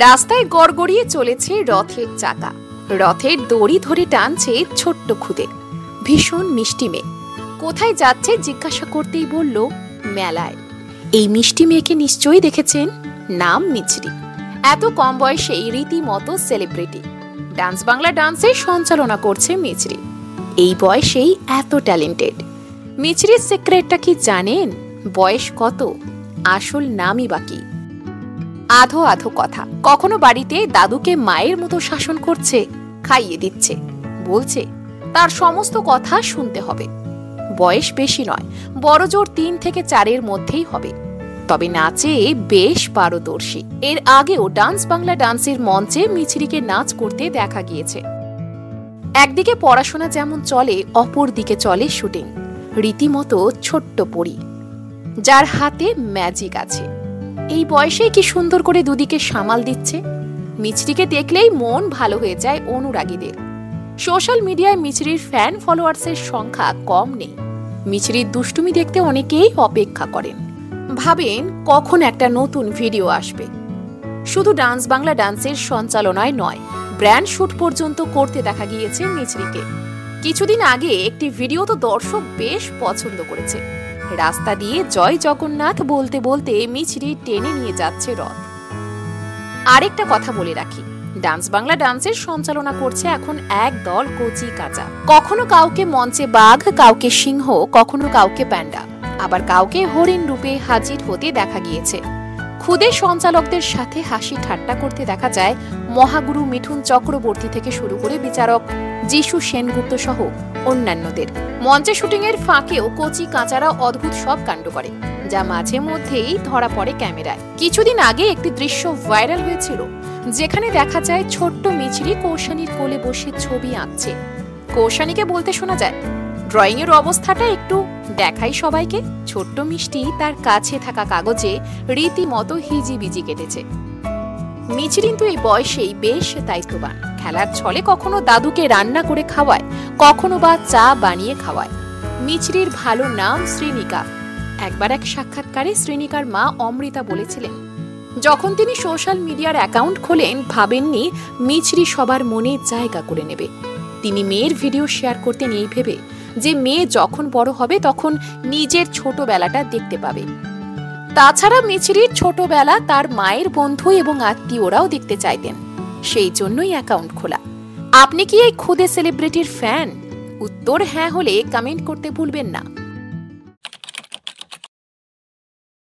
রাস্তায় গড়গড়িয়ে চলেছে রথের চাকা। রথের দড়ি ধরে টানছে ছোট্ট খুদে, ভীষণ মিষ্টি মেয়ে। কোথায় যাচ্ছে জিজ্ঞাসা করতেই বলল মেলায়। এই মিষ্টি মেয়েকে নিশ্চয়ই দেখেছেন, নাম মিছরি। এত কম বয়সেই রীতিমতো সেলিব্রিটি। ডান্স বাংলা ডান্সের সঞ্চালনা করছে মিছরি। এই বয়সেই এত ট্যালেন্টেড। মিছরির সিক্রেটটা কি জানেন? বয়স কত, আসল নামই বাকি। আধো আধো কথা। কখনো বাড়িতে দাদুকে মায়ের মতো শাসন করছে, খাইয়ে দিচ্ছে, বলছে তার সমস্ত কথা শুনতে হবে। বয়স বেশি নয়, বড় জোর 3 থেকে 4-এর মধ্যেই হবে। তবে নাচে বেশ পারদর্শী। এর আগেও ডান্স বাংলা ডান্সের মঞ্চে মিছরিকে নাচ করতে দেখা গিয়েছে। একদিকে পড়াশোনা যেমন চলে, অপর দিকে চলে শুটিং। রীতিমতো ছোট্ট পরী, যার হাতে ম্যাজিক আছে। এই বয়সে কি সুন্দর করে দুদিকে সামাল দিচ্ছে। মিছরিকে দেখলেই মন ভালো হয়ে যায় অনুরাগীদের। সোশ্যাল মিডিয়ায় মিছরির ফ্যান ফলোয়ার্সের সংখ্যা কম নেই। মিছরির দুষ্টুমি দেখতে অনেকেই অপেক্ষা করেন, ভাবেন কখন একটা নতুন ভিডিও আসবে। শুধু ডান্স বাংলা ডান্সের সঞ্চালনায় নয়, ব্র্যান্ড শুট পর্যন্ত করতে দেখা গিয়েছে মিছরিকে। কিছুদিন আগে একটি ভিডিও তো দর্শক বেশ পছন্দ করেছে। রাস্তা দিয়ে জয় জগন্নাথ বলতে বলতে মিছরি টেনে নিয়ে যাচ্ছে রথ। আরেকটা কথা বলে রাখি, ডান্স বাংলা ডান্সের সঞ্চালনা করছে এখন এক দল কচি কাঁচা। কখনো কাউকে মঞ্চে বাঘ, কাউকে সিংহ, কখনো কাউকে প্যান্ডা, আবার কাউকে হরিণ রূপে হাজির হতে দেখা গিয়েছে। খুদে সঞ্চালকদের সাথে হাসি ঠাট্টা করতে দেখা যায় মহাগুরু মিঠুন চক্রবর্তী থেকে শুরু করে বিচারক যিশু সেনগুপ্ত সহ অন্যান্যদের। মঞ্চে শুটিং এর ফাঁকেও কচি কাঁচারা অদ্ভুত সব কাণ্ড করে, যা মাঝে মধ্যেই ধরা পড়ে ক্যামেরায়। কিছুদিন আগে একটি দৃশ্য ভাইরাল হয়েছিল, যেখানে দেখা যায় ছোট্ট মিছরি কৌশানীর কোলে বসে ছবি আঁকছে। কৌশানীকে বলতে শোনা যায়, ড্রয়িং এর অবস্থাটা একটু দেখাই সবাইকে। ছোট্ট মিষ্টি তার কাছে থাকা কাগজে রীতিমতো হিজিবিজি কেটেছে। মিছরি কিন্তু এই বয়সেই বেশ দায়িত্ববান। খেলার ছলে কখনো দাদুকে রান্না করে খাওয়ায়, কখনো বা চা বানিয়ে খাওয়ায়। মিছরির ভালো নাম শ্রীনিকা। একবার এক সাক্ষাৎকারে শ্রীনিকার মা অমৃতা বলেছিলেন, যখন তিনি সোশ্যাল মিডিয়ার অ্যাকাউন্ট খোলেন, ভাবেননি মিছরি সবার মনে জায়গা করে নেবে। তিনি মেয়ের ভিডিও শেয়ার করতেন এই ভেবে যে মেয়ে যখন বড় হবে তখন নিজের ছোটবেলাটা দেখতে পাবে। তাছাড়া মিছরির ছোটবেলা তার মায়ের বন্ধু এবং আত্মীয়রাও দেখতে চাইতেন, সেই জন্যই অ্যাকাউন্ট খোলা। আপনি কি এই খুদে সেলিব্রিটির ফ্যান? উত্তর হ্যাঁ হলে কমেন্ট করতে ভুলবেন না।